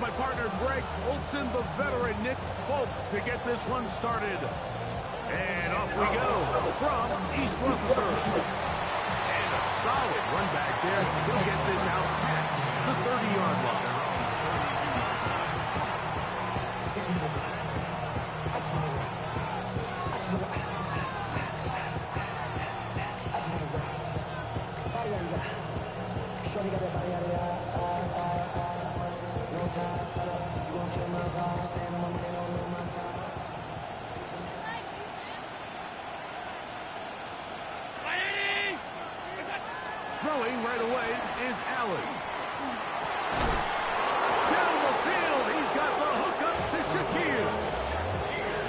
my partner Greg Olson, the veteran Nick Folk to get this one started. And off we go from East Rutherford. And a solid run back there. He'll get this out past the 30-yard line. Throwing right away is Allen. Down the field, he's got the hook up to Shakir.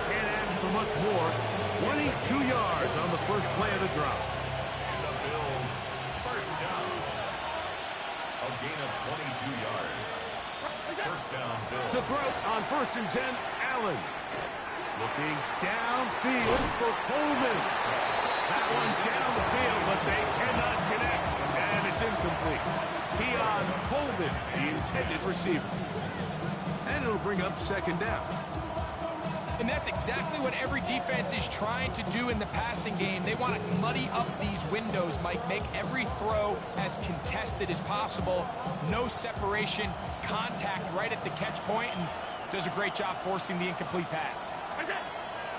Can't ask for much more. 22 yards on the first play of the drop. And the Bills, first down. A gain of 22 yards. First down, Bills. To throw on 1st and 10, Allen. Looking downfield for Coleman. That one's down the field, but they cannot connect. And it's incomplete. Keon Coleman, the intended receiver. And it'll bring up 2nd down. And that's exactly what every defense is trying to do in the passing game. They want to muddy up these windows, Mike, make every throw as contested as possible. No separation, contact right at the catch point, and does a great job forcing the incomplete pass.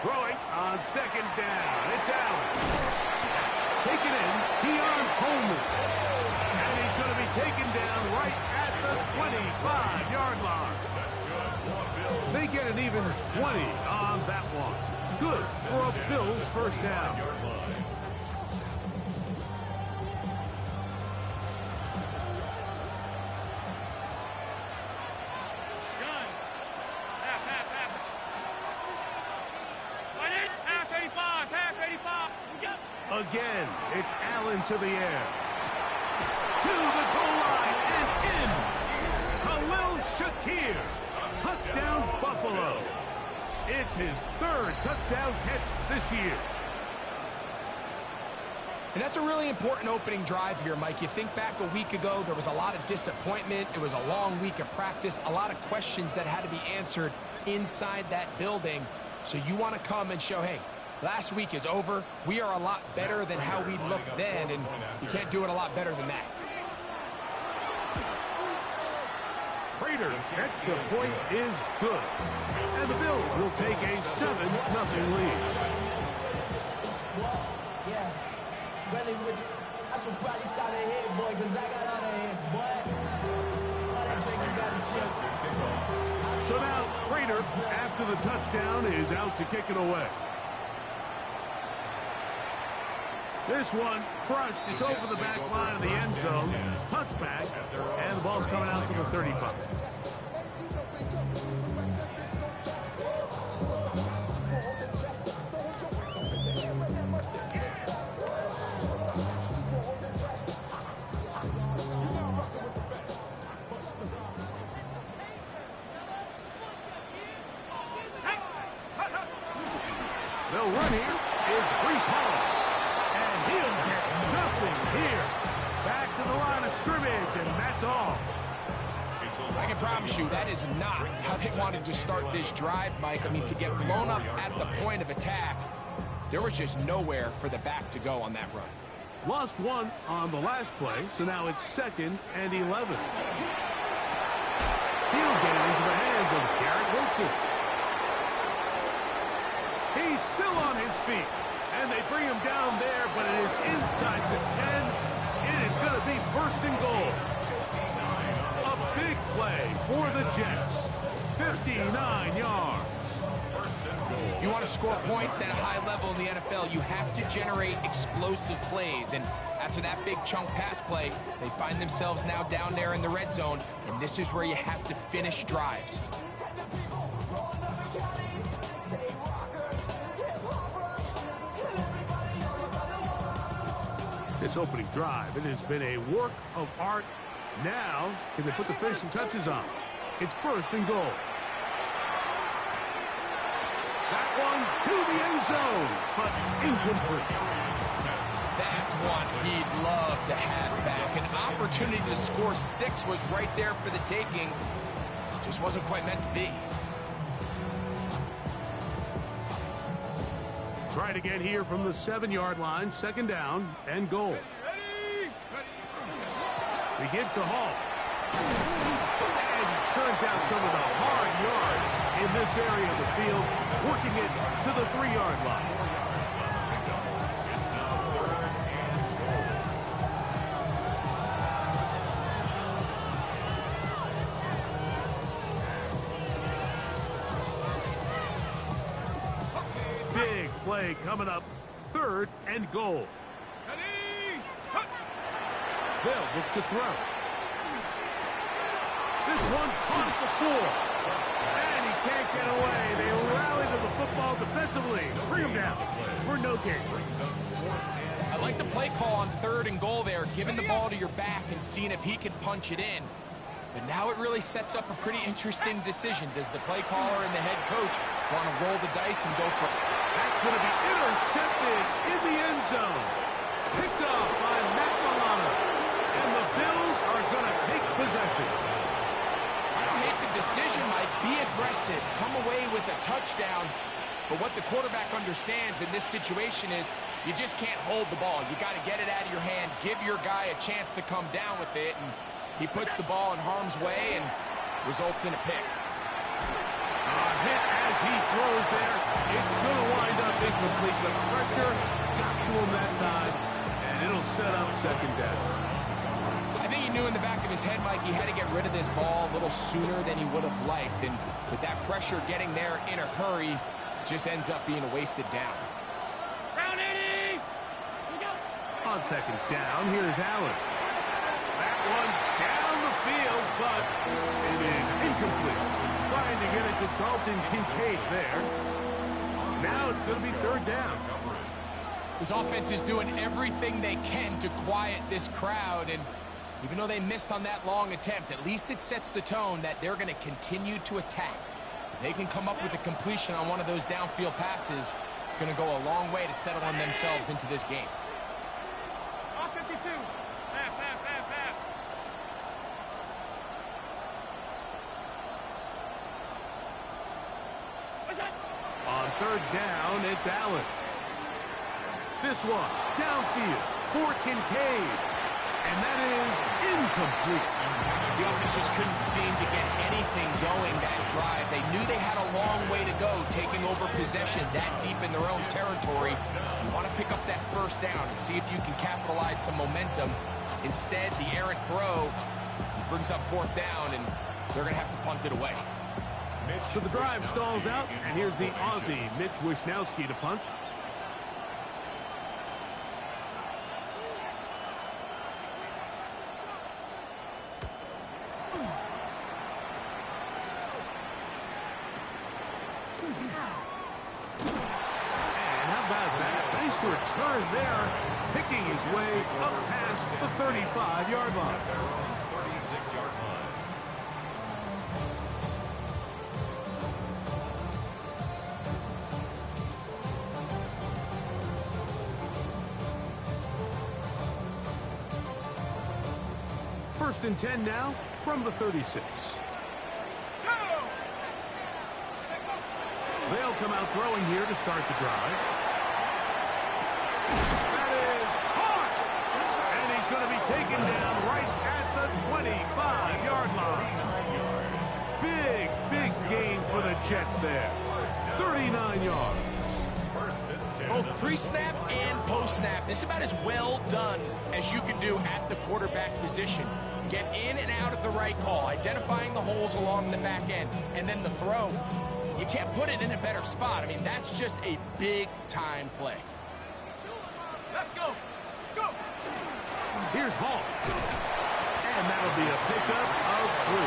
Throwing on 2nd down. It's Allen. Taken in, Keon Coleman. And he's going to be taken down right at the 25-yard line. They get an even 20 on that one. Good for a Bills first down. Again, it's Allen to the air. To the goal line and in. Khalil Shakir. Touchdown, Buffalo. It's his 3rd touchdown catch this year. And that's a really important opening drive here, Mike. You think back a week ago, there was a lot of disappointment. It was a long week of practice, a lot of questions that had to be answered inside that building. So you want to come and show, hey, last week is over. We are a lot better than how we looked then, and you can't do it a lot better than that. Prater gets the point is good. And the Bills will take a 7-0 lead. Yeah, really with it. I should probably start a head, boy, because I got all the heads, boy. All that drinking got him shook. So now Prater, after the touchdown, is out to kick it away. This one crushed. It's over the back line of the end zone. Touchback. And the ball's coming out to the 35. They'll run here. It's Breece Hall. He'll get nothing here. Back to the line of scrimmage, and that's all. I can promise you that is not how they wanted to start this drive, Mike. I mean, to get blown up at the point of attack, there was just nowhere for the back to go on that run. Lost one on the last play, so now it's 2nd and 11. He'll get it into the hands of Garrett Wilson. He's still on his feet. And they bring him down there, but it is inside the 10. It is going to be 1st and goal. A big play for the Jets. 59 yards. If you want to score points at a high level in the NFL, you have to generate explosive plays. And after that big chunk pass play, they find themselves now down there in the red zone. And this is where you have to finish drives. This opening drive, it has been a work of art. Now, can they put the finishing touches on? It's 1st and goal. That one to the end zone, but incomplete. That's one he'd love to have back. An opportunity to score 6 was right there for the taking. Just wasn't quite meant to be. Try it again here from the 7-yard line. Second down and goal. We give to Hall. And he turns out some of the hard yards in this area of the field, working it to the 3-yard line. It's now 3rd and goal. Big play coming up. 3rd and goal. They'll look to throw. This one caught at the 4. And he can't get away. They rally to the football defensively. Bring him down for no gain. I like the play call on 3rd and goal there, giving the ball to your back and seeing if he can punch it in. But now it really sets up a pretty interesting decision. Does the play caller and the head coach want to roll the dice and go for it? That's going to be intercepted in the end zone. Picked off by Matt Milano. And the Bills are going to take possession. I don't hate the decision, Mike. Be aggressive. Come away with a touchdown. But what the quarterback understands in this situation is you just can't hold the ball. You got to get it out of your hand, give your guy a chance to come down with it, and he puts the ball in harm's way and results in a pick. A hit as he throws there. It's going to wind up incomplete. The pressure got to him that time, and it'll set up second down. I think he knew in the back of his head, Mike, he had to get rid of this ball a little sooner than he would have liked. And with that pressure getting there in a hurry, it just ends up being a wasted down. On second down, here's Allen. That one down the field, but it is incomplete. Trying to get it to Dalton Kincaid there. Now it's going to be 3rd down. This offense is doing everything they can to quiet this crowd, and even though they missed on that long attempt, at least it sets the tone that they're going to continue to attack. If they can come up with a completion on one of those downfield passes, it's going to go a long way to settling themselves into this game. On 3rd down, it's Allen. This one, downfield for Kincaid. And that is incomplete. The offense just couldn't seem to get anything going that drive. They knew they had a long way to go, taking over possession that deep in their own territory. You want to pick up that 1st down and see if you can capitalize some momentum. Instead, the errant throw brings up 4th down, and they're going to have to punt it away. So the drive stalls out, and here's the Aussie, Mitch Wishnowsky, to punt. And how about that? Nice return there, picking his way up past the 35-yard line. 36-yard line. First and 10 now from the 36. They'll come out throwing here to start the drive. That is hard. And he's going to be taken down right at the 25-yard line. Big gain for the Jets there. 39 yards. Both pre-snap and post-snap. This is about as well done as you can do at the quarterback position. Get in and out of the right call, identifying the holes along the back end, and then the throw. You can't put it in a better spot. I mean, that's just a big-time play. Let's go. Go. Here's Hall. And that'll be a pickup of 3.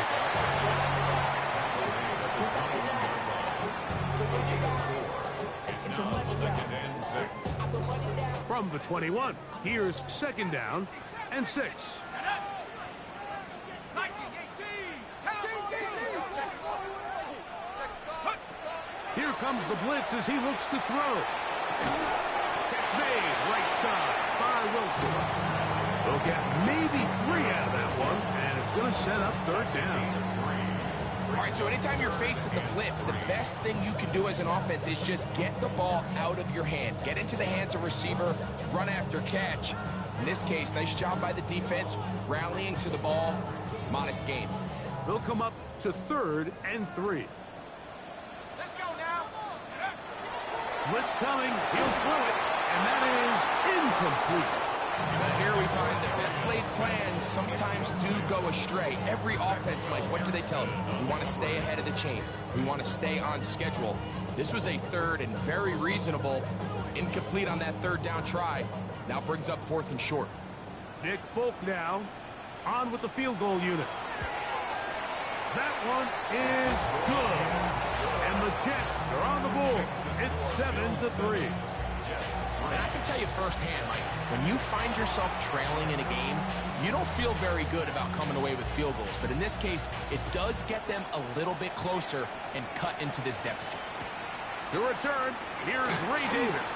It's now 2nd and 6. From the 21, here's 2nd down and 6. Here comes the blitz as he looks to throw. Catch made, right side by Wilson. They'll get maybe 3 out of that one, and it's going to set up 3rd down. All right, so anytime you're facing the blitz, the best thing you can do as an offense is just get the ball out of your hand. Get into the hands of receiver, run after catch. In this case, nice job by the defense, rallying to the ball. Modest gain. They'll come up to 3rd and 3. Let's go now. Blitz coming. He'll throw it, and that is incomplete. But here we find that best laid plans sometimes do go astray. Every offense, Mike, what do they tell us? We want to stay ahead of the chains. We want to stay on schedule. This was a 3rd and very reasonable. Incomplete on that 3rd down try. Now brings up 4th and short. Nick Folk now on with the field goal unit. That one is good. And the Jets are on the board. It's 7-3. And I can tell you firsthand, Mike, when you find yourself trailing in a game, you don't feel very good about coming away with field goals. But in this case, it does get them a little bit closer and cut into this deficit. To return, here's Ray Davis.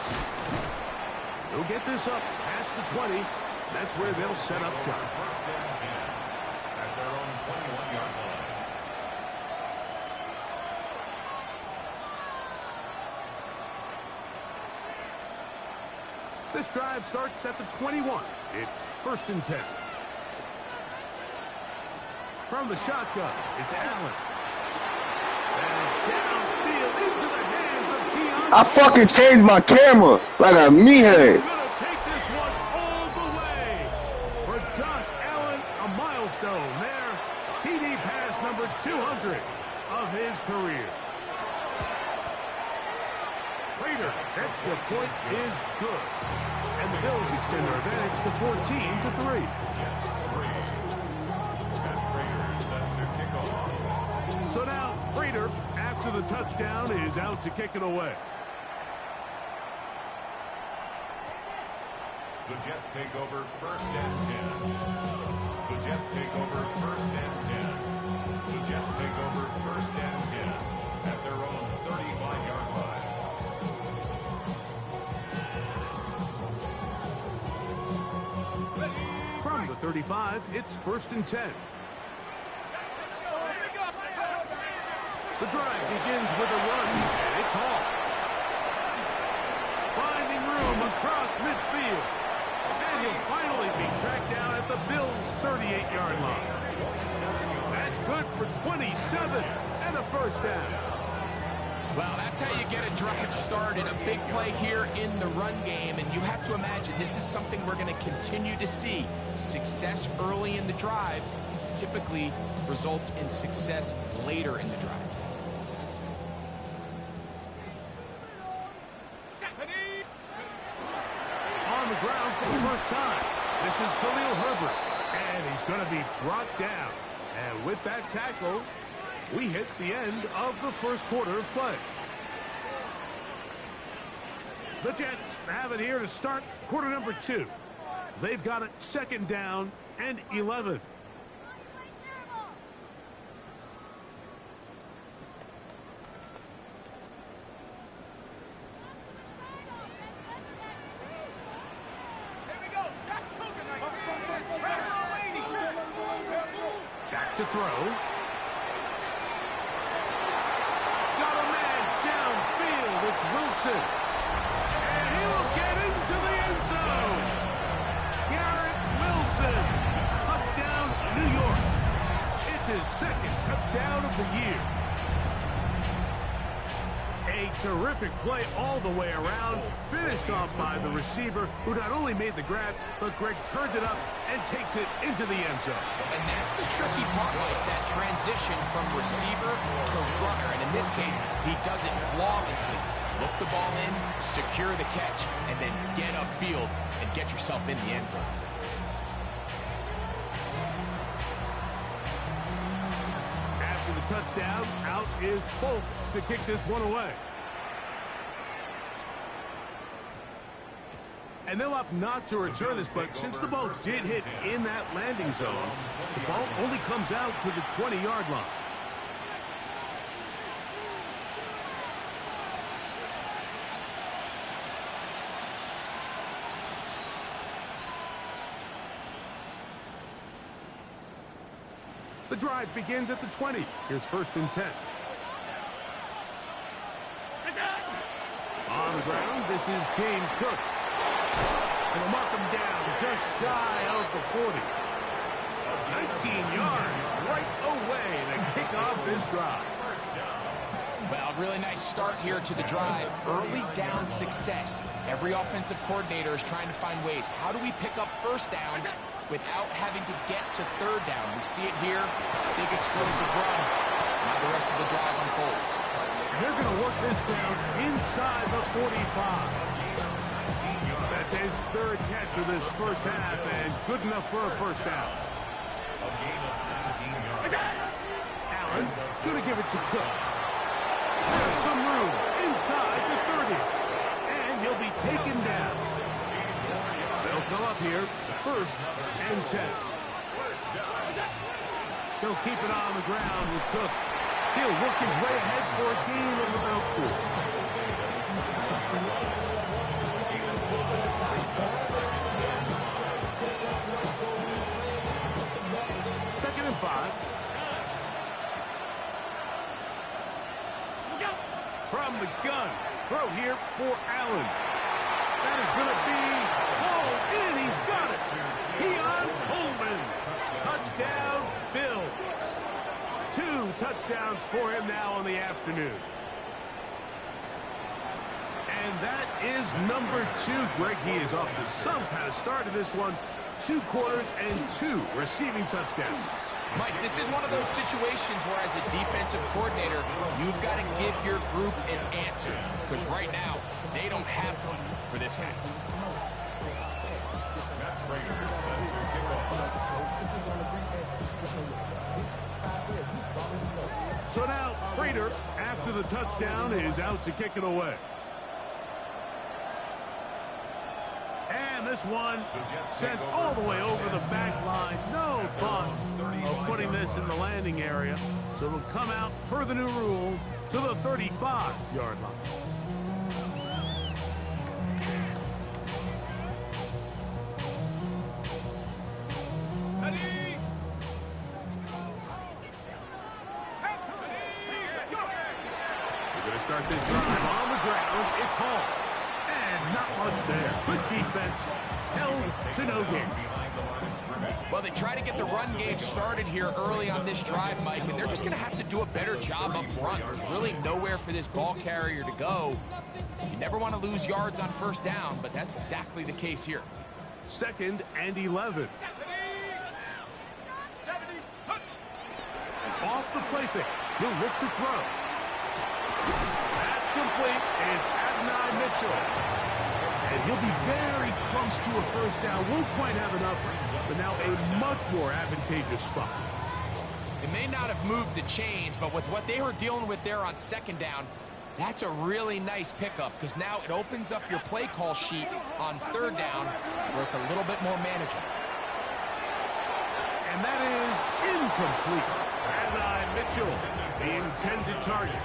He'll get this up past the 20. That's where they'll set up shop. First and 10 at their own 21-yard line. This drive starts at the 21. It's 1st and 10. From the shotgun, it's Allen. And downfield into the hands of Keon. I fucking changed my camera like a meathead. He's going to take this one all the way. For Josh Allen, a milestone there. TD pass number 200 of his career. Raiders' extra point is good. And the Bills extend their advantage to 14-3. Jets 3. And Raiders set to kick off. So now, Prater, after the touchdown, is out to kick it away. The Jets take over 1st and 10. The Jets take over 1st and 10. The Jets take over 1st and 10 at their own 35-yard line. From the 35, it's 1st and 10. The drive begins with a run, and it's Hall. Finding room across midfield. And he'll finally be tracked down at the Bills' 38-yard line. That's good for 27 and a first down. Well, that's how you get a drive started. A big play here in the run game, and you have to imagine this is something we're going to continue to see. Success early in the drive typically results in success later in the drive. On the ground for the first time, this is Khalil Herbert, and he's going to be brought down. And with that tackle, we hit the end of the first quarter of play. The Jets have it here to start quarter number 2. They've got it 2nd down and 11. Back to throw. Got a man downfield. It's Wilson. And he will get into the end zone. Garrett Wilson. Touchdown, New York. It's his 2nd touchdown of the year. A terrific play all the way around. Finished off by the receiver, who not only made the grab, but Greg turned it up and takes it into the end zone. And that's the tricky part, Mike, that transition from receiver to runner. And in this case, he does it flawlessly. Look the ball in, secure the catch, and then get upfield and get yourself in the end zone. After the touchdown, out is Folk to kick this one away. And they'll opt not to return this, but since the ball did hit in that landing zone, the ball only comes out to the 20-yard line. The The drive begins at the 20. Here's 1st and 10. On the ground, this is James Cook. And they'll mark him down just shy of the 40. 19 yards right away to kick off this drive. Well, really nice start here to the drive. Early down success. Every offensive coordinator is trying to find ways. How do we pick up first downs without having to get to 3rd down? We see it here. Big explosive run. Now the rest of the drive unfolds. They're going to work this down inside the 45. That's his 3rd catch of this first half and good enough for a first down. Allen going to give it to Cook. There's some room inside the 30. And he'll be taken down. They'll come up here, 1st and 10. They'll keep it on the ground with Cook. He'll work his way ahead for a gain of about 4. Second and 5. From the gun. Throw here for Allen. That is going to be hauled in. He's got it. Keon Coleman. Touchdown, Bills. 2 touchdowns for him now on the afternoon. And that is number 2. Greg, he is off to some kind of start of this one. 2 quarters and 2 receiving touchdowns. Mike, this is one of those situations where as a defensive coordinator, you've got to give your group an answer. Because right now, they don't have one for this guy. So now, Prater, after the touchdown, is out to kick it away. And this one sent all the way over the back line. No thought of putting this in the landing area. So it'll come out, per the new rule, to the 35-yard line. We're going to start this drive on the ground. It's Hall. And not much there. Good defense. Held to no gain. Well, they try to get the run game started here early on this drive, Mike, and they're just going to have to do a better job up front. There's really nowhere for this ball carrier to go. You never want to lose yards on 1st down, but that's exactly the case here. 2nd and 11. Off the play fake. He'll look to throw. That's complete. It's Adonai Mitchell. And he'll be very close to a 1st down. Won't quite have enough, but now a much more advantageous spot. It may not have moved the chains, but with what they were dealing with there on 2nd down, that's a really nice pickup because now it opens up your play call sheet on 3rd down where it's a little bit more manageable. And that is incomplete. Adonai Mitchell, the intended target.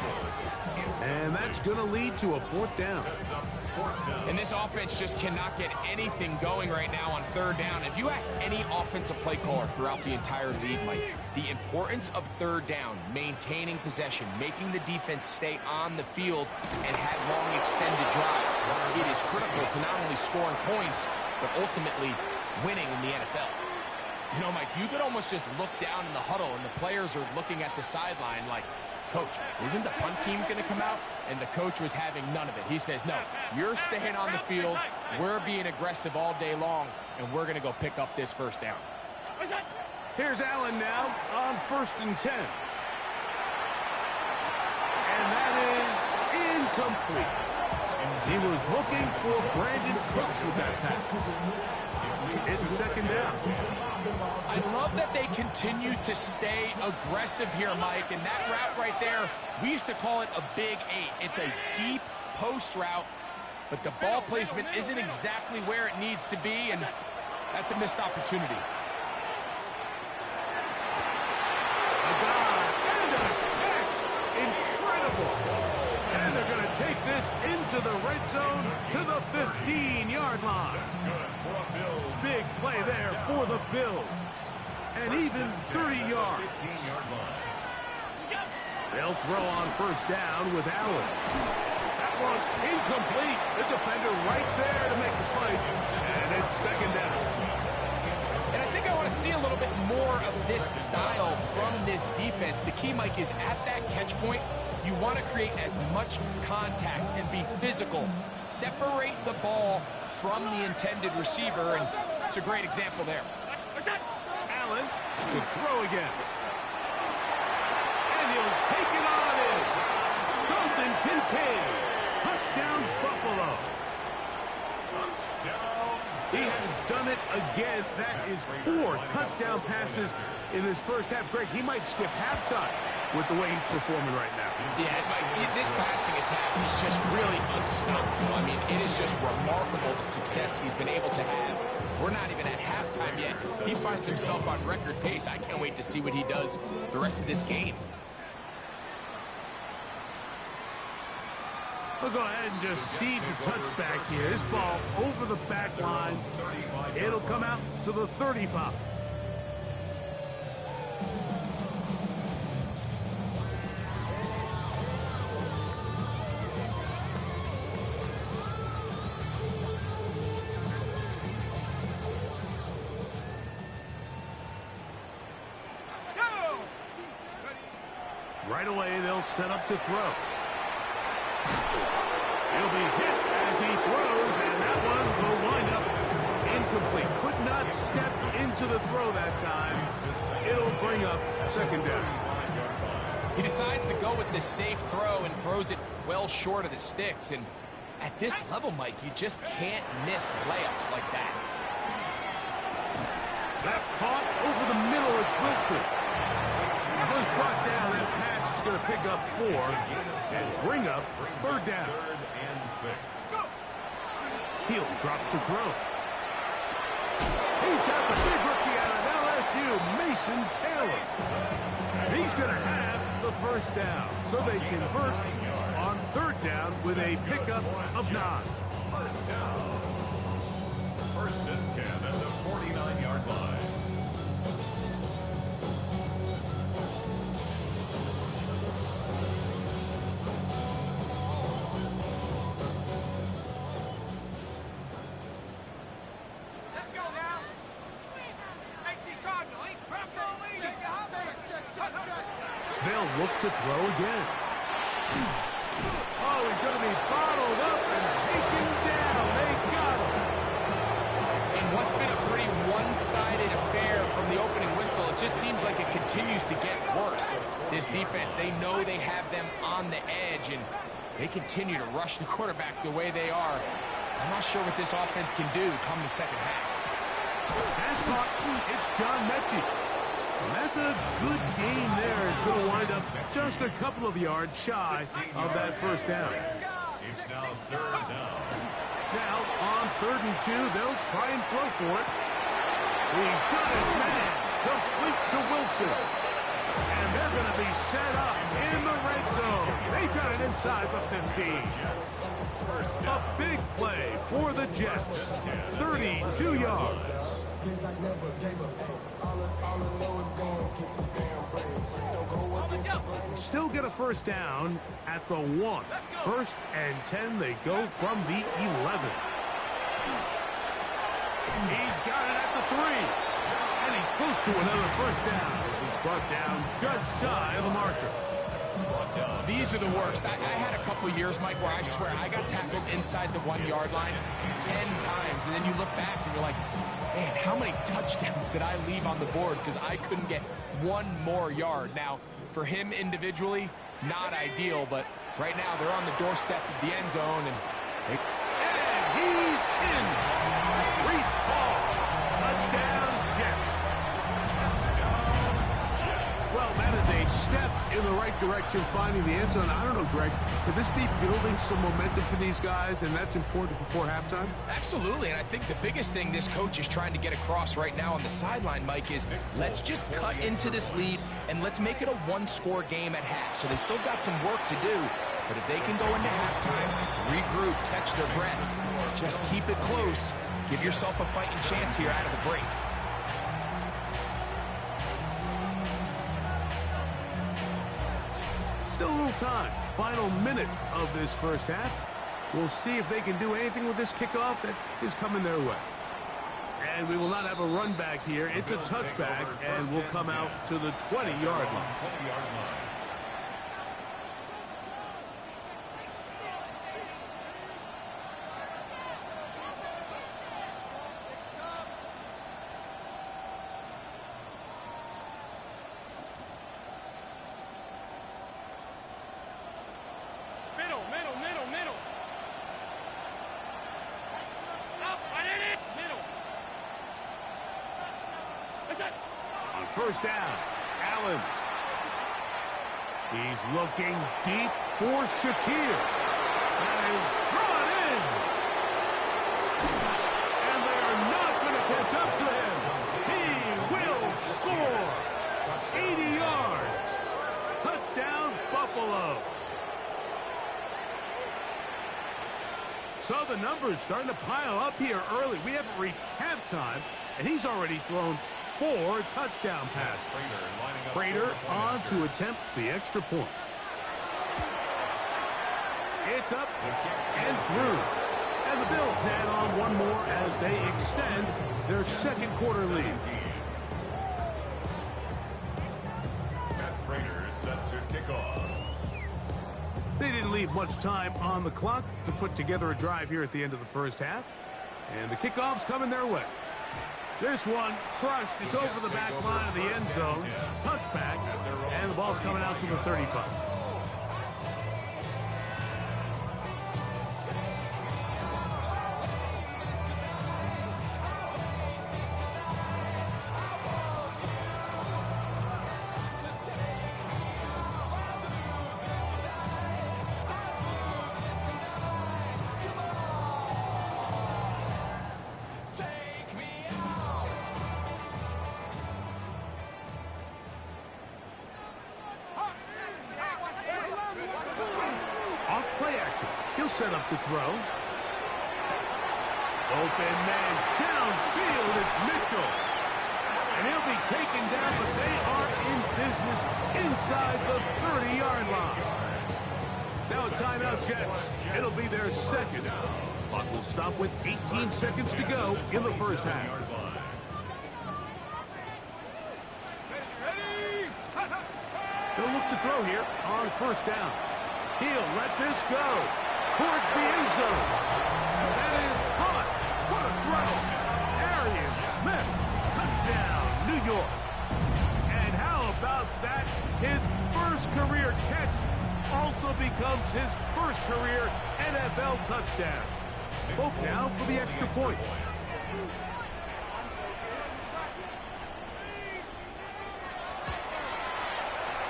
And that's going to lead to a 4th down. And this offense just cannot get anything going right now on 3rd down. If you ask any offensive play caller throughout the entire league, Mike, the importance of 3rd down, maintaining possession, making the defense stay on the field and have long extended drives, it is critical to not only scoring points, but ultimately winning in the NFL. You know, Mike, you could almost just look down in the huddle and the players are looking at the sideline like, Coach, isn't the punt team going to come out? And the coach was having none of it. He says, no, you're staying on the field. We're being aggressive all day long, and we're going to go pick up this 1st down. Here's Allen now on 1st and 10. And that is incomplete. He was looking for Brandon Cooks with that pass. It's 2nd down. I love that they continue to stay aggressive here, Mike, and that route right there, we used to call it a big 8. It's a deep post route, but the ball placement isn't exactly where it needs to be, and that's a missed opportunity. A dive and a catch. Incredible. And they're going to take this into the red zone to the 15-yard line. Big play there for the Bills. and even 30 yards. 15-yard line. They'll throw on first down with Allen. That one incomplete. The defender right there to make the play, and it's second down. And I think I want to see a little bit more of this style from this defense. The key, Mike, is at that catch point, you want to create as much contact and be physical. Separate the ball from the intended receiver, and it's a great example there. Allen to throw again. And he'll take it on in. Dalton Kincaid. Touchdown, Buffalo. Touchdown. He has done it again. That is 4 touchdown passes in this first half. Greg, he might skip halftime with the way he's performing right now. Yeah, Mike, this passing attack is just really unstoppable. I mean, it is just remarkable the success he's been able to have. We're not even at halftime yet. He finds himself on record pace. I can't wait to see what he does the rest of this game. We'll go ahead and just seed the touchback here. This ball over the back line. It'll come out to the 35. Right away, they'll set up to throw. He'll be hit as he throws, and that one will wind up incomplete. Could not step into the throw that time. It'll bring up second down. He decides to go with the safe throw and throws it well short of the sticks. And at this level, Mike, you just can't miss layups like that. That caught over the middle. It's Wilson. Goes brought down. That pass is going to pick up 4 and bring up third down. 3rd and 6. He'll drop to throw. He's got the big rookie out of LSU, Mason Taylor. He's going to have the first down. So they convert on third down with a pickup of 9. First down. 1st and 10 at the 49-yard line. They'll look to throw again. Oh, he's going to be bottled up and taken down. They got him. And what's been a pretty one-sided affair from the opening whistle, it just seems like it continues to get worse. This defense, they know they have them on the edge, and they continue to rush the quarterback the way they are. I'm not sure what this offense can do come the second half. Pass caught. It's John Mechie. And that's a good game there. It's going to wind up just a couple of yards shy of that first down. It's now 3rd down. Now, on 3rd and 2, they'll try and throw for it. He's got his man. Complete to Wilson. And they're going to be set up in the red zone. They've got it inside the 15. A big play for the Jets. 32 yards. Still get a first down at the 1. 1st and 10, they go from the 11. He's got it at the 3. And he's close to another first down as he's brought down just shy of the marker. These are the worst. I had a couple years, Mike, where I swear I got tackled inside the 1-yard line 10 times. And then you look back and you're like, man, how many touchdowns did I leave on the board because I couldn't get one more yard? Now, for him individually, not ideal, but right now they're on the doorstep of the end zone. And he's in. Reese Hall. Touchdown, Jets. Well, that is a step in the right direction, finding the end zone. I don't know, Greg, could this be building some momentum for these guys, and that's important before halftime? Absolutely, and I think the biggest thing this coach is trying to get across right now on the sideline, Mike, is let's just cut into this lead, and let's make it a one-score game at half. So they still got some work to do, but if they can go into halftime, regroup, catch their breath, just keep it close, give yourself a fighting chance here out of the break. time. Final minute of this first half. We'll see if they can do anything with this kickoff that is coming their way. And we will not have a run back here. It's a touchback, and we'll come out to the 20-yard line. On first down, Allen. He's looking deep for Shakir. That is brought in. And they are not going to catch up to him. He will score. 80 yards. Touchdown, Buffalo. So the numbers starting to pile up here early. We haven't reached halftime, and he's already thrown 4 touchdown passes. Prater on to attempt the extra point. It's up and through. And the Bills add on one more as they extend their second quarter lead. Matt Prater is set to kick off. They didn't leave much time on the clock to put together a drive here at the end of the first half. And the kickoff's coming their way. This one crushed. It's over the back line of the end zone. Touchback. And the ball's coming out to the 35. He'll set up to throw. Open man downfield. It's Mitchell. And he'll be taken down, but they are in business inside the 30-yard line. Now a timeout, Jets. It'll be their second. Clock will stop with 18 seconds to go in the first half. They'll look to throw here on first down. He'll let this go towards the end zone. That is caught. What a throw. Arian Smith. Touchdown, New York. And how about that? His first career catch also becomes his first career NFL touchdown. Hope now for the extra point.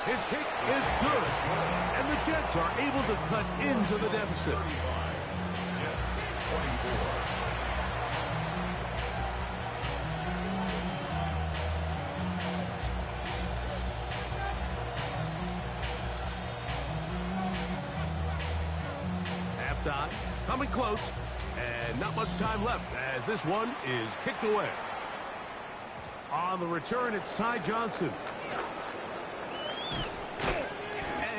His kick is good, and the Jets are able to cut into the deficit. Jets 24. Halftime, coming close, and not much time left as this one is kicked away. On the return, it's Ty Johnson.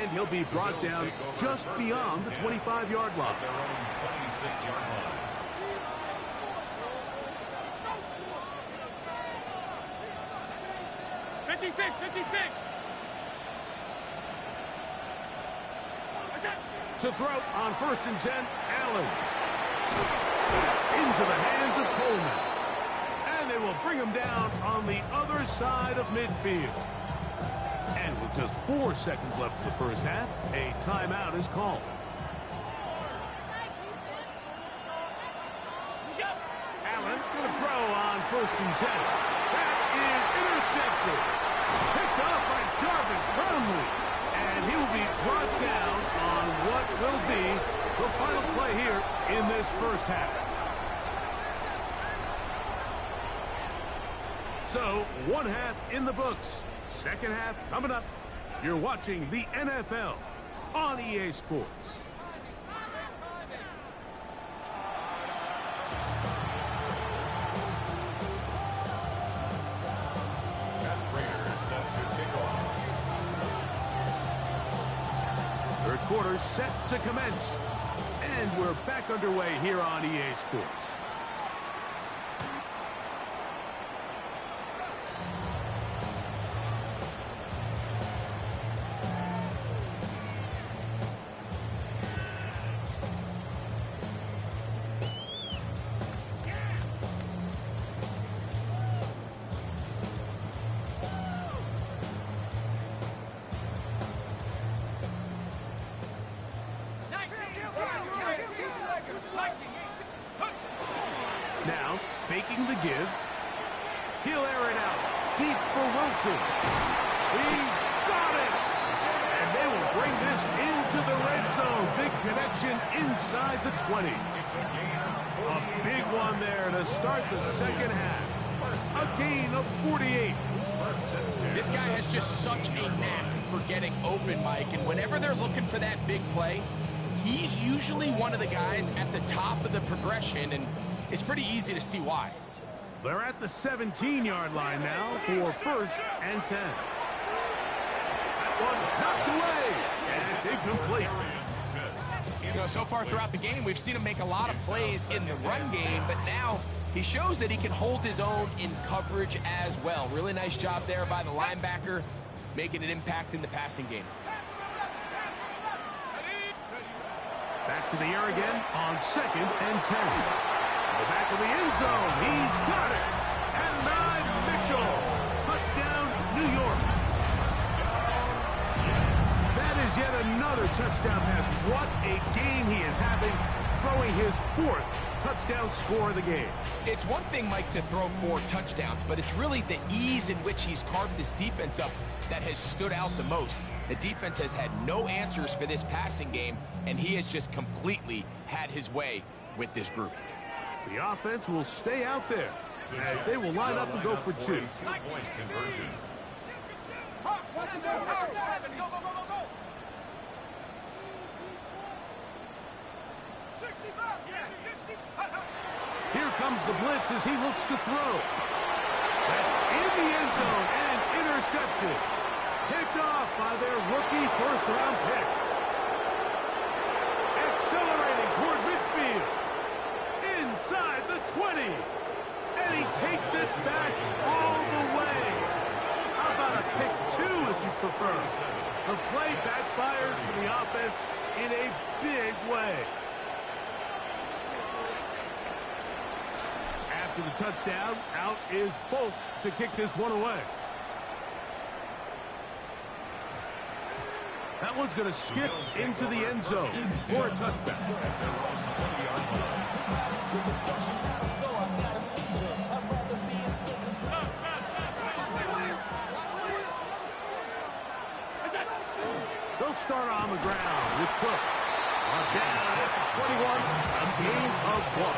And he'll be brought down just beyond the 25-yard line. Their own 26-yard line. To throw on 1st and 10, Allen. Into the hands of Coleman. And they will bring him down on the other side of midfield. And with just 4 seconds left in the first half, a timeout is called. Allen going to throw on 1st and 10. That is intercepted. Picked up by Jarvis Brownlee. And he will be brought down on what will be the final play here in this first half. So, one half in the books. Second half coming up. You're watching the NFL on EA Sports. are set to commence. And we're back underway here on EA Sports. Now, faking the give. He'll air it out. Deep for Wilson. He's got it! And they will bring this into the red zone. Big connection inside the 20. A big one there to start the second half. A gain of 48. This guy has just such a knack for getting open, Mike, and whenever they're looking for that big play, he's usually one of the guys at the top of the progression, and it's pretty easy to see why. They're at the 17-yard line now for 1st and 10. That one knocked away, and it's incomplete. You know, so far throughout the game, we've seen him make a lot of plays in the run game, but now he shows that he can hold his own in coverage as well. Really nice job there by the linebacker, making an impact in the passing game. Back to the air again on 2nd and 10. To the back of the end zone. He's got it. And Nye Mitchell. Touchdown, New York. That is yet another touchdown pass. What a game he is having, throwing his 4th touchdown score of the game. It's one thing, Mike, to throw 4 touchdowns, but it's really the ease in which he's carved this defense up that has stood out the most. The defense has had no answers for this passing game, and he has just completely had his way with this group. The offense will stay out there as they will line up and go for 2. Two-point conversion. Here comes the blitz as he looks to throw. That's in the end zone and intercepted. Picked off by their rookie first-round pick. Accelerating toward midfield. Inside the 20. And he takes it back all the way. How about a pick 2 if you prefer? The play backfires for the offense in a big way. After the touchdown, out is Folk to kick this one away. That one's going to skip into the end zone for a touchback. They'll start on the ground with Cook. Down at the 21, a gain of 1.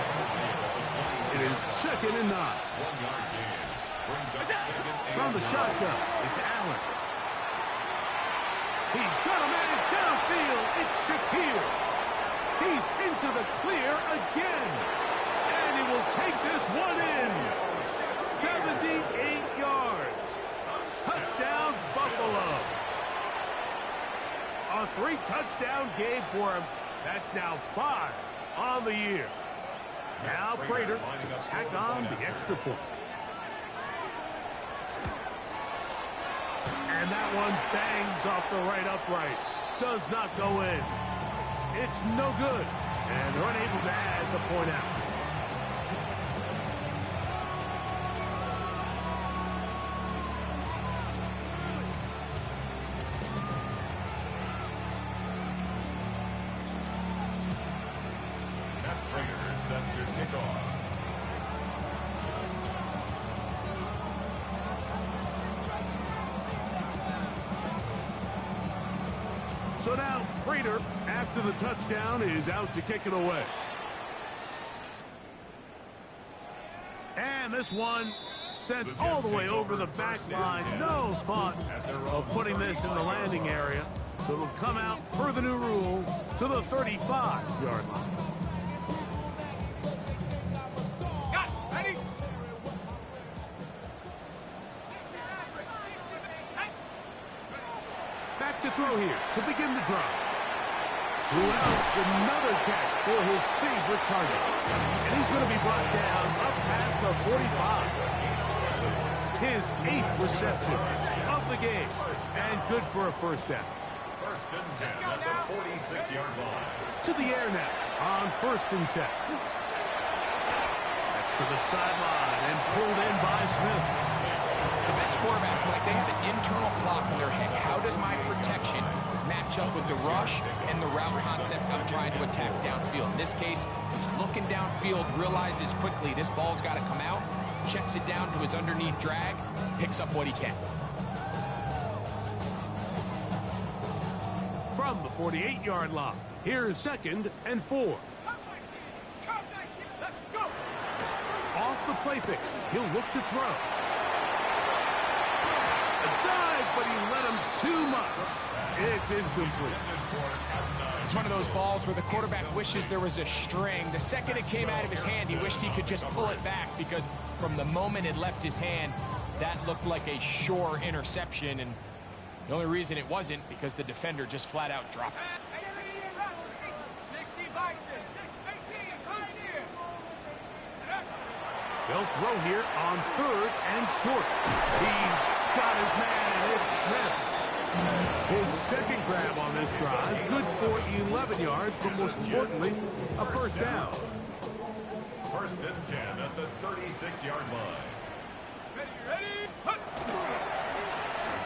It is 2nd and 9. 1-yard gain. Brings up 2nd and From the shotgun, it's Allen. He's got a man downfield. It's Shakir. He's into the clear again. And he will take this one in. 78 yards. Touchdown, Buffalo. A 3-touchdown game for him. That's now 5 on the year. Now Prater to tack on the extra point. And that one bangs off the right upright. Does not go in. It's no good. And they're unable to add the point after. Matt Prater is set to kick off. So now Prater, after the touchdown, is out to kick it away. And this one sent all the way over the back line. No thought of putting this in the landing area. So it'll come out per the new rule to the 35-yard line. Back to throw here to begin the drive. Who else? Another catch for his favorite target. And he's going to be brought down up past the 45. His 8th reception of the game. And good for a first down. First and 10 at the 46-yard line. To the air now on 1st and 10. That's to the sideline and pulled in by Smith. The best quarterbacks, Mike, they have an internal clock in their head. How does my protection match up with the rush and the route concept I'm trying to attack downfield? In this case, he's looking downfield, realizes quickly this ball's got to come out, checks it down to his underneath drag, picks up what he can. From the 48-yard line, here's 2nd and 4. Off the play fix, he'll look to throw. A dive, but he let him too much. It's incomplete. It's one of those balls where the quarterback wishes there was a string. The second it came out of his hand, he wished he could just pull it back, because from the moment it left his hand, that looked like a sure interception, and the only reason it wasn't because the defender just flat out dropped it. They'll throw here on 3rd and short. He's got his man. It's Smith. His 2nd grab on this drive. Good for 11 yards, but most importantly, a first down. First and 10 at the 36-yard line.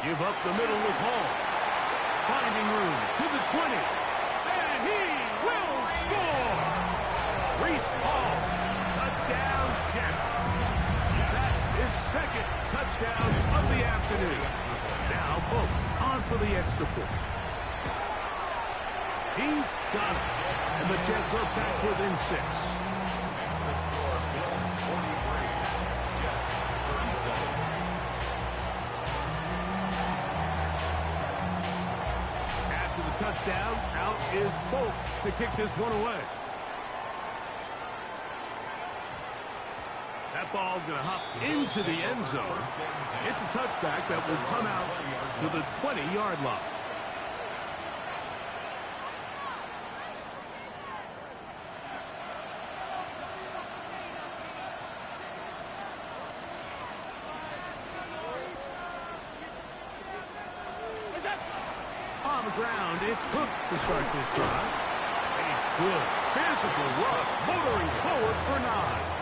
Give up the middle with Hall. Finding room to the 20. And he will score! Reese Hall. Touchdown, Jets. That's his 2nd touchdown of the afternoon. Now, Folk on for the extra point. He's got it. And the Jets are back within 6. Makes the score Bills 43, Jets 37. After the touchdown, out is Folk to kick this one away. That ball going to hop into the end zone. It's a touchback that will come out to the 20-yard line. On the ground, it's Cook to start this drive. A good physical run, motoring forward for 9.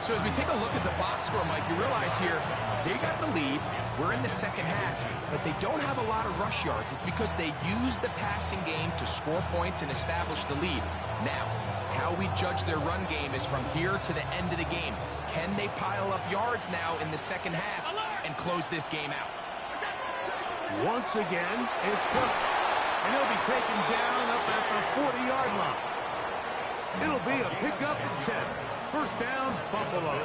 So as we take a look at the box score, Mike, you realize here, they got the lead. We're in the second half, but they don't have a lot of rush yards. It's because they use the passing game to score points and establish the lead. Now, how we judge their run game is from here to the end of the game. Can they pile up yards now in the second half and close this game out? Once again, it's Cook. And he'll be taken down up at the 40-yard line. It'll be a pickup of 10. First down, Buffalo.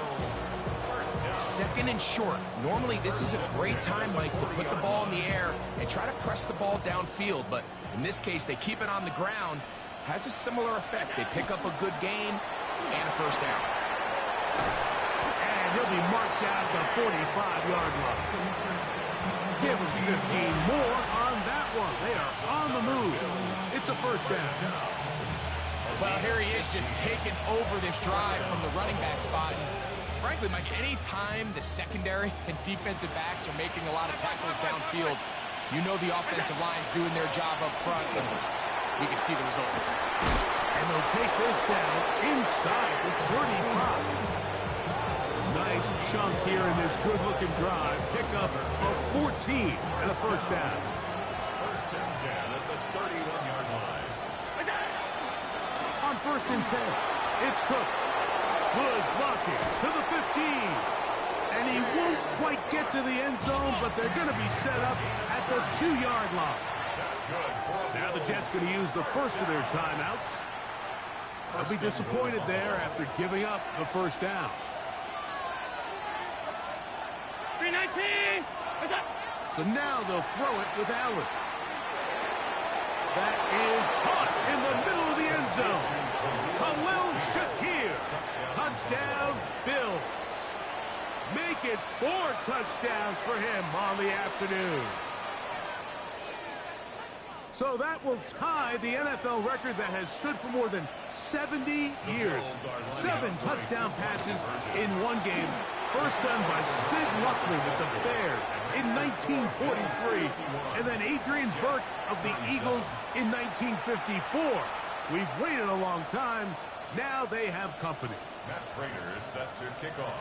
2nd and short. Normally, this is a great time, Mike, to put the ball in the air and try to press the ball downfield. But in this case, they keep it on the ground. Has a similar effect. They pick up a good gain and a first down. And he'll be marked down at the 45-yard line. Give us 15 more on that one. They are on the move. It's a first down. Well, here he is just taking over this drive from the running back spot. Frankly, Mike, any time the secondary and defensive backs are making a lot of tackles downfield, you know the offensive line's doing their job up front, and we can see the results. And they'll take this down inside the 35. Nice chunk here in this good-looking drive. Pick up of 14 and a first down. First and 10 at the 31-yard line. On 1st and 10, it's Cook. Good blocking to the 15. And he won't quite get to the end zone, but they're going to be set up at the 2-yard line. Now the Jets going to use the first of their timeouts. They'll be disappointed there after giving up the first down. 319. So now they'll throw it with Allen. That is caught in the middle of the end zone. Khalil Shakir. Touchdown, Bills. Make it 4 touchdowns for him on the afternoon. So that will tie the NFL record that has stood for more than 70 years. 7 touchdown passes in one game. First done by Sid Luckman with the Bears in 1943. And then Adrian Burks of the Eagles in 1954. We've waited a long time. Now they have company. Matt Prater is set to kick off.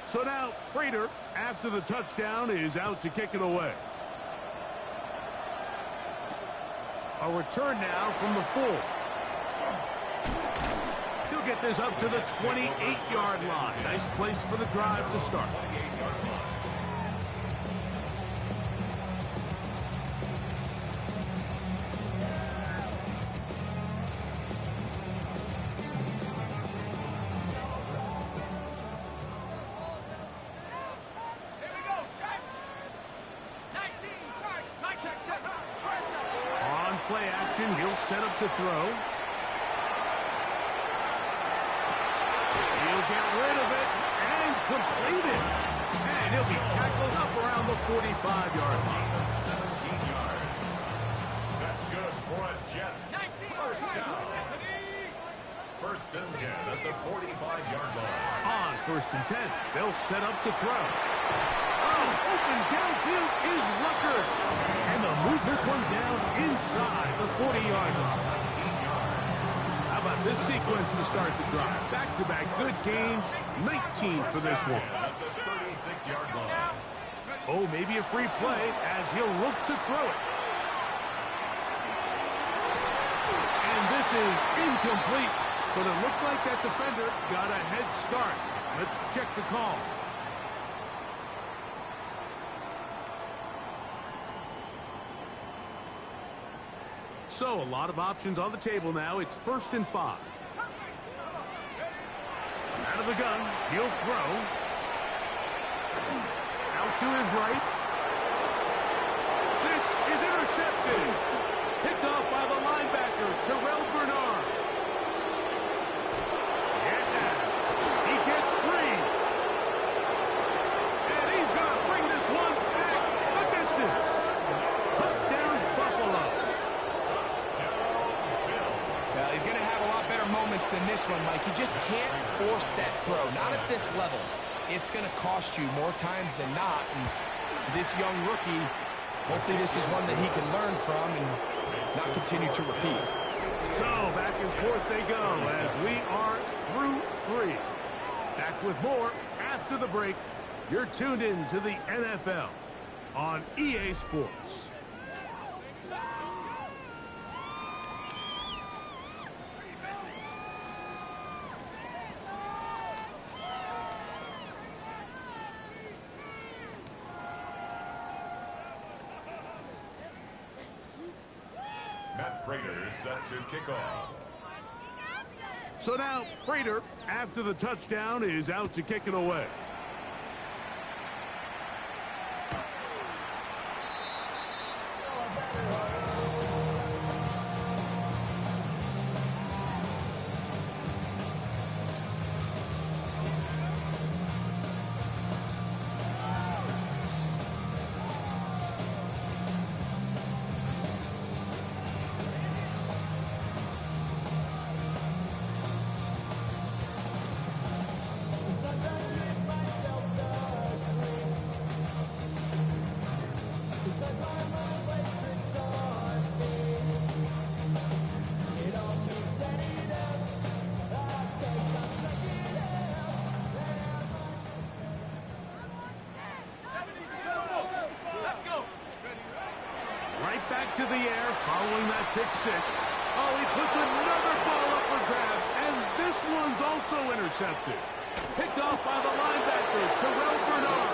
So now Prater, after the touchdown, is out to kick it away. A return now from the 4. He'll get this up to the 28-yard line. Nice place for the drive to start. Play action, he'll set up to throw. He'll get rid of it and complete it. And he'll be tackled up around the 45-yard line. 17 yards. That's good for a Jets first down. First and 10 at the 45-yard line. On first and 10, they'll set up to throw. Oh, open downfield is Rucker. And they'll move this one down inside the 40-yard line. How about this sequence to start the drive? Back-to-back good games, 19 for this one. At the 36-yard line. Oh, maybe a free play as he'll look to throw it. And this is incomplete, but it looked like that defender got a head start. Let's check the call. So, a lot of options on the table now. It's first and 5. Out of the gun, he'll throw. Out to his right. This is intercepted. Picked off by the linebacker, Terrell Bernard. Yeah, he gets free. And he's going to bring this one back the distance. Touchdown, Buffalo. He's going to have a lot better moments than this one, Mike. You just can't force that throw. Not at this level. It's going to cost you more times than not. And this young rookie, hopefully this is one that he can learn from and not continue to repeat. So, back and forth they go as we are through 3. Back with more after the break. You're tuned in to the NFL on EA Sports. Matt Prater is set to kick off. So now, Prater, after the touchdown, is out to kick it away. Back to the air following that pick 6. Oh, he puts another ball up for grabs, and this one's also intercepted. Picked off by the linebacker, Terrell Bernard.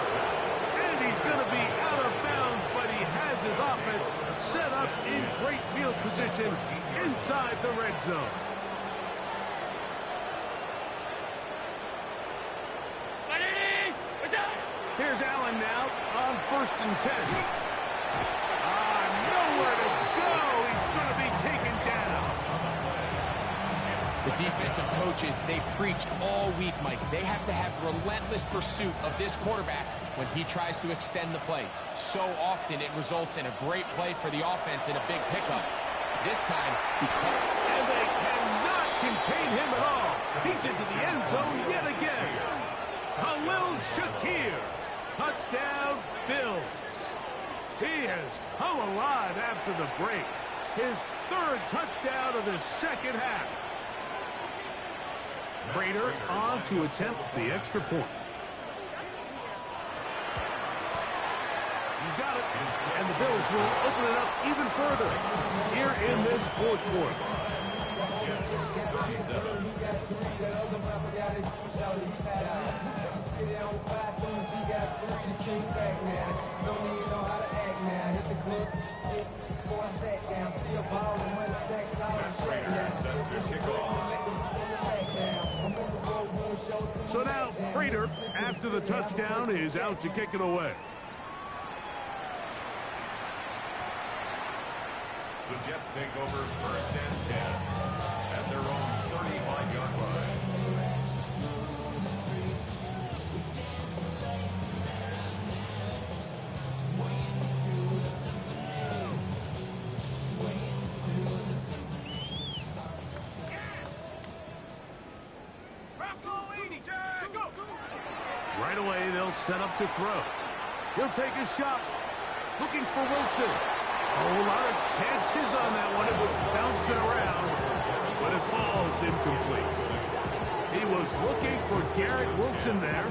And he's going to be out of bounds, but he has his offense set up in great field position inside the red zone. Here's Allen now on first and 10. Nowhere to go. He's going to be taken down. The defensive coaches, they preached all week, Mike. They have to have relentless pursuit of this quarterback when he tries to extend the play. So often it results in a great play for the offense and a big pickup. This time, and they cannot contain him at all. He's into the end zone yet again. Khalil Shakir. Touchdown, Bills. He has come alive after the break. His third touchdown of the second half. Prater on to attempt the extra point. He's got it. And the Bills will open it up even further here in this fourth quarter. So now Prater, after the touchdown, is out to kick it away. The Jets take over first and 10 at their own 35-yard line. Right away, they'll set up to throw. He'll take a shot. Looking for Wilson. A lot of chances on that one. It was bouncing around, but it falls incomplete. He was looking for Garrett Wilson there,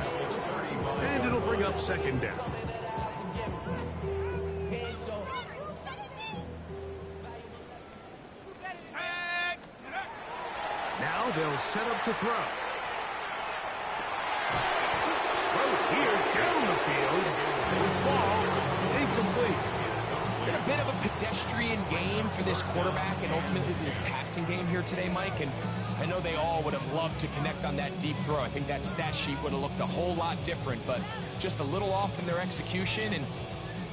and it'll bring up second down. Now they'll set up to throw. Here down the field. Will fall incomplete. It's been a bit of a pedestrian game for this quarterback and ultimately this passing game here today, Mike. And I know they all would have loved to connect on that deep throw. I think that stat sheet would have looked a whole lot different, but just a little off in their execution and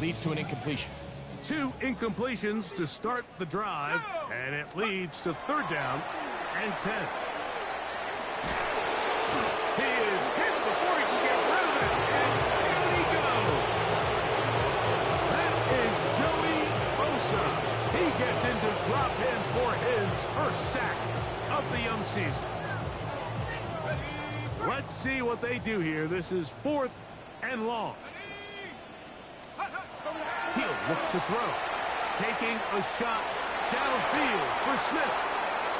leads to an incompletion. 2 incompletions to start the drive, and it leads to third down and 10. He is hit before he can get rid of it, and down he goes. That is Joey Bosa. He gets into drop in for his first sack of the young season. Let's see what they do here. This is 4th and long. He'll look to throw. Taking a shot downfield for Smith.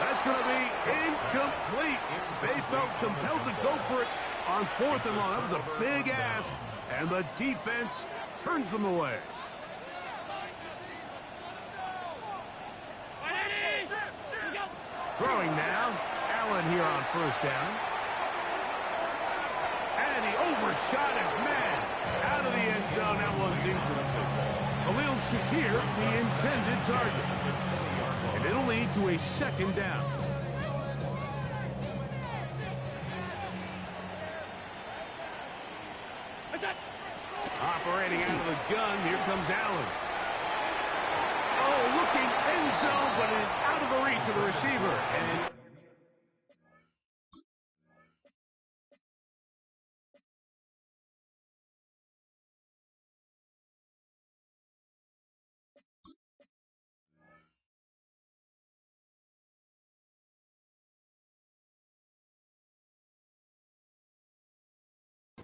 That's going to be incomplete. They felt compelled to go for it on 4th and long. That was a big ask, and the defense turns them away. Throwing now. Allen here on first down. And he overshot his man. Out of the end zone. That one's incomplete. Khalil Shakir, the intended target. And it'll lead to a second down. Operating out of the gun, here comes Allen. Oh, looking end zone, but it is out of the reach of the receiver. And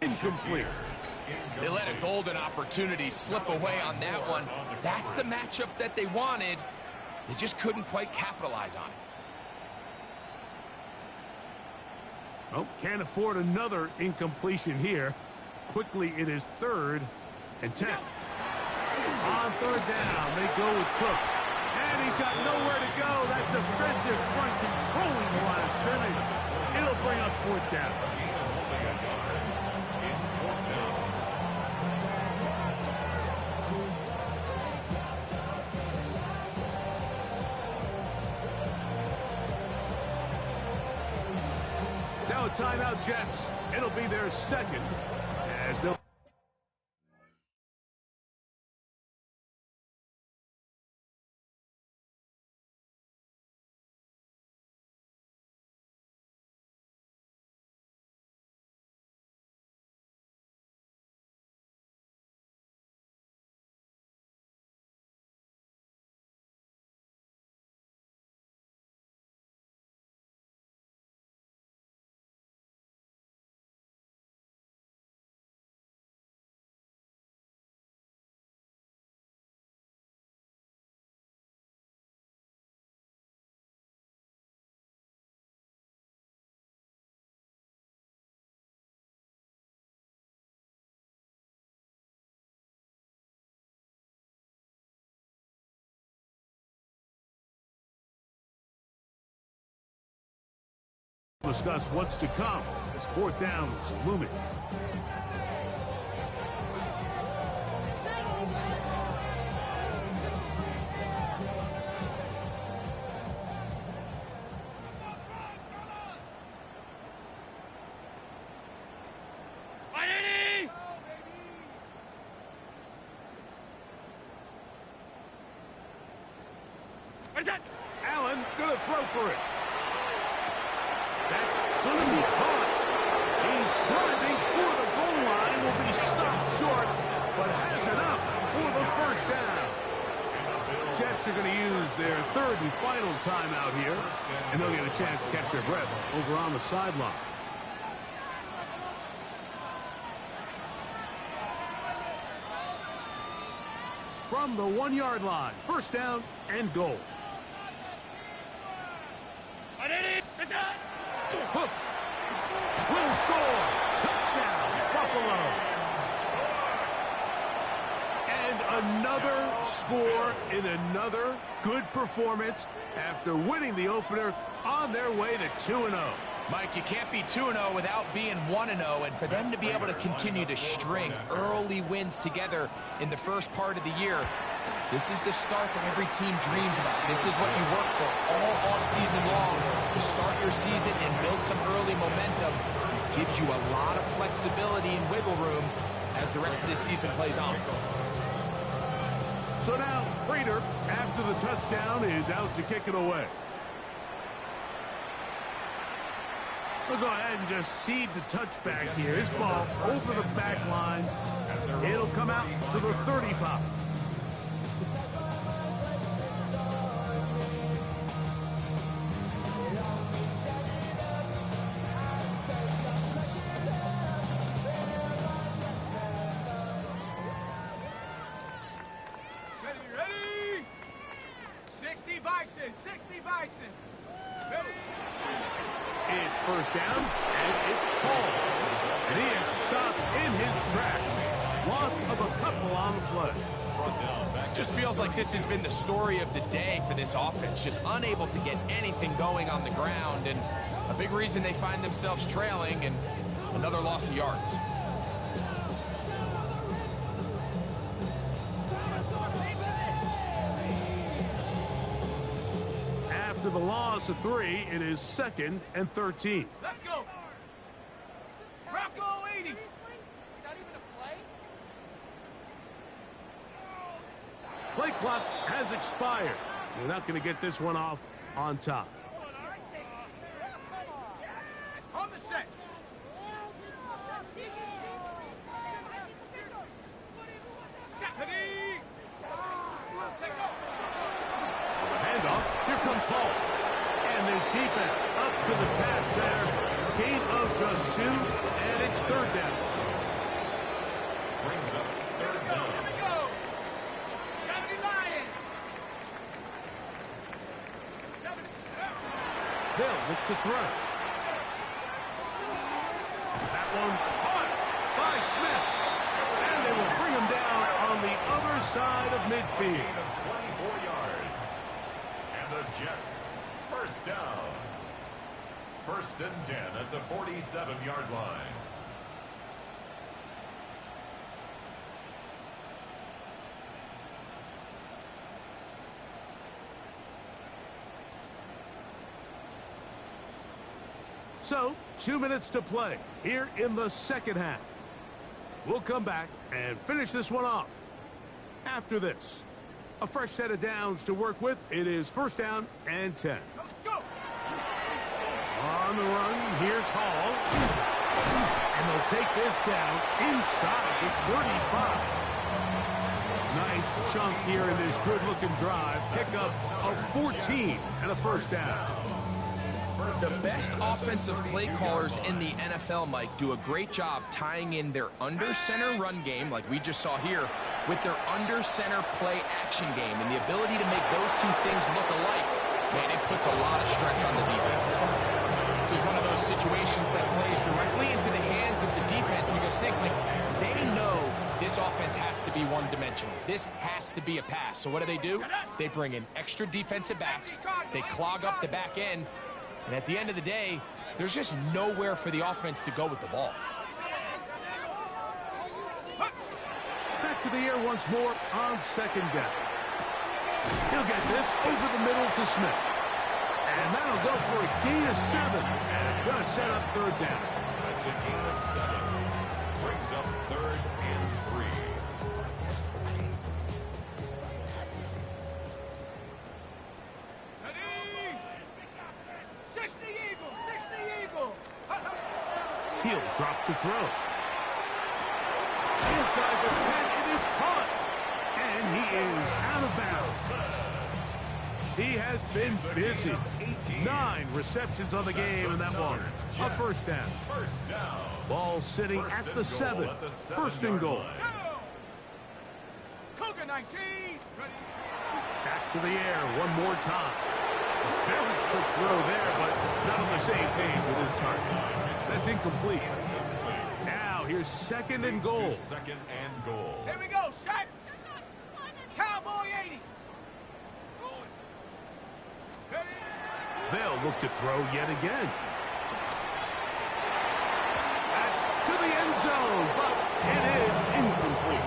incomplete. They let a golden opportunity slip away on that one. That's the matchup that they wanted. They just couldn't quite capitalize on it. Well, can't afford another incompletion here. Quickly, it is 3rd and 10. On 3rd down, they go with Cook. And he's got nowhere to go. That defensive front controlling the line of scrimmage. It'll bring up 4th down. Now a timeout, Jets. It'll be their second as they'll Discuss what's to come as fourth down is looming. Allen gonna throw for it. That's gonna be caught. He's driving for the goal line. Will be stopped short, but has enough for the first down. Jets are gonna use their third and final timeout here, and they'll get a chance to catch their breath over on the sideline. From the 1-yard line, first down and goal. Hook will score. Touchdown, Buffalo. And another score in another good performance after winning the opener on their way to 2-0. Mike, you can't be 2-0 without being 1-0, and for them to be able to continue to string early wins together in the first part of the year, this is the start that every team dreams about. This is what you work for all offseason long, to start your season and build some early momentum. Gives you a lot of flexibility and wiggle room as the rest of this season plays on. So now, Prater, after the touchdown, is out to kick it away. We'll go ahead and just seed the touchback here. This ball over the back line. It'll come out to the 35. Ready? 60 Bison, 60 Bison. Ready? It's first down, and it's called. And he is stopped in his tracks. Loss of a couple on the play. Just feels like this has been the story of the day for this offense. Just unable to get anything going on the ground, and a big reason they find themselves trailing, and another loss of yards. After the loss of 3, it is 2nd and 13. Let's go. Rocco 80. Is that even a play? Play clock has expired. They're not going to get this one off on top. On the set. Handoff. Here comes Hall. And this defense up to the task there. Gain of just 2, and it's third down. Brings up third down. Here we go. 70 Lions. They'll look to throw. That one caught by Smith. And they will bring him down on the other side of midfield. 24 yards. And the Jets, first down. First and 10 at the 47-yard line. So, 2 minutes to play here in the second half. We'll come back and finish this one off after this. A fresh set of downs to work with. It is first down and 10. Let's go. On the run, here's Hall. And they'll take this down inside the 35. Nice chunk here in this good-looking drive. Pick up of 14 and a first down. The best offensive play callers in the NFL, Mike, do a great job tying in their under-center run game, like we just saw here, with their under-center play action game. And the ability to make those two things look alike, man, it puts a lot of stress on the defense. This is one of those situations that plays directly into the hands of the defense, because think, like, they know this offense has to be one-dimensional. This has to be a pass. So what do? They bring in extra defensive backs. They clog up the back end. And at the end of the day, there's just nowhere for the offense to go with the ball. Back to the air once more on second down. He'll get this over the middle to Smith. And that'll go for a gain of 7. And it's going to set up third down. That's a gain of 7. Brings up 3rd and 3. Ready? 60 Eagle, 60 Eagle. He'll drop to throw. Inside the 10, it is caught. And he is out of bounds. He has been busy. 9 receptions on the game, and that one, a first down. First down. Ball sitting at the 7. First and goal. Cougar 19. Ready? Back to the air one more time. A very quick throw there, but not on the same page with his target. That's incomplete. Now here's second and goal. Second and goal. Here we go, set. Cowboy 80. Ready? They'll look to throw yet again. That's to the end zone, but it is incomplete.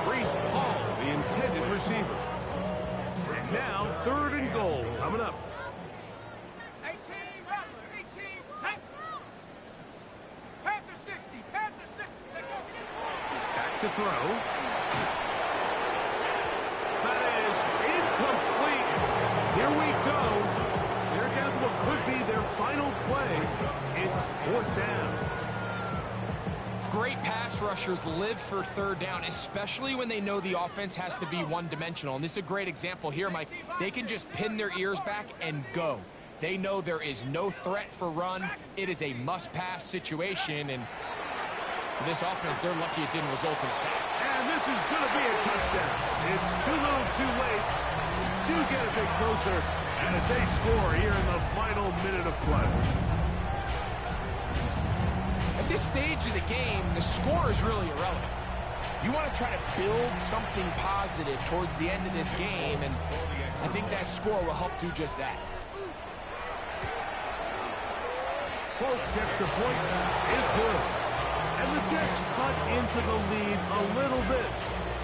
Brees Hall, the intended receiver. And now third and goal coming up. 18, Rattler, 18, set. Panther 60, Panther 60. Back to throw. That is incomplete. Here we go. They're down to what could be their final play. It's fourth down. Great pass rushers live for third down, especially when they know the offense has to be one-dimensional. And this is a great example here, Mike. They can just pin their ears back and go. They know there is no threat for run. It is a must-pass situation, and for this offense, they're lucky it didn't result in a sack. And this is going to be a touchdown. It's too little too late. Do get a bit closer as they score here in the final minute of play. At this stage of the game, the score is really irrelevant. You want to try to build something positive towards the end of this game, and I think that score will help do just that. Folks, extra point is good. And the Jets cut into the lead a little bit.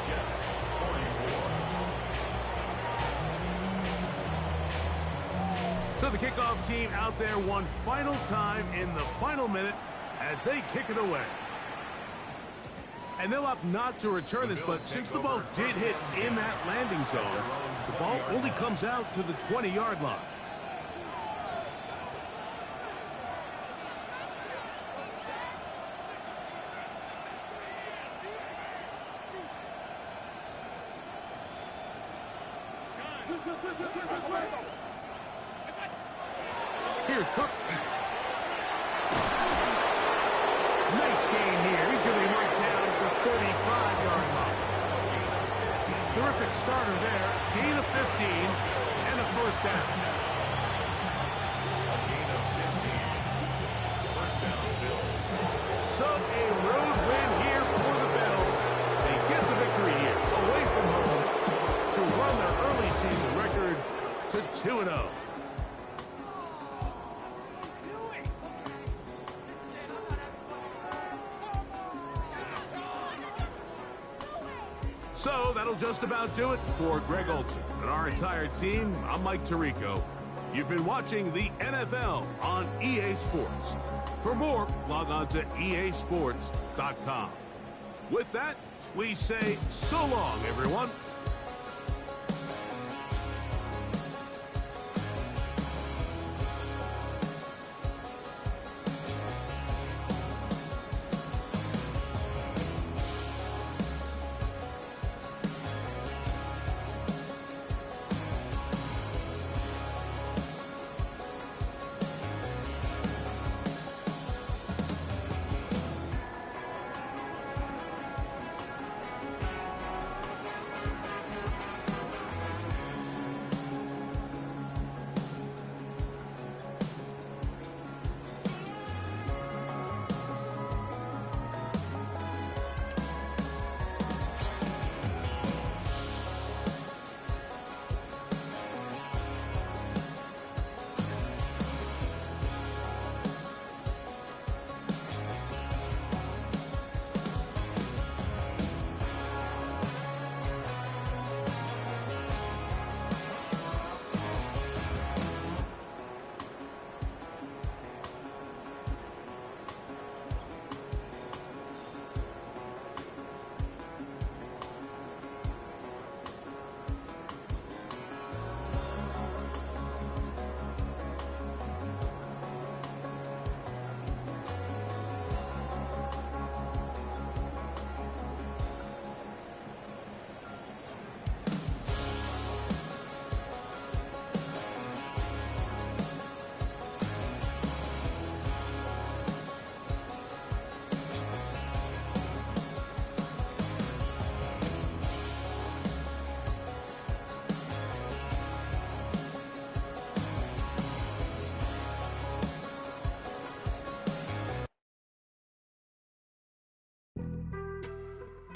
Jets 44. So the kickoff team out there one final time in the final minute as they kick it away. And they'll opt not to return this, but since the ball did hit in that landing zone, the ball only comes out to the 20-yard line. Here's Cook. Nice gain here. He's going to be right down at the 35-yard line. Terrific starter there. Gain of 15 and a first down. A gain of 15. First down, Bills. So a road win here for the Bills. They get the victory here, away from home, to run their early season record to 2-0. So that'll just about do it for Greg Olsen and our entire team. I'm Mike Tirico. You've been watching the NFL on EA Sports. For more, log on to easports.com. With that, we say so long, everyone.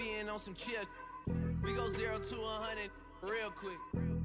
being on some chill. We go 0 to 100 real quick.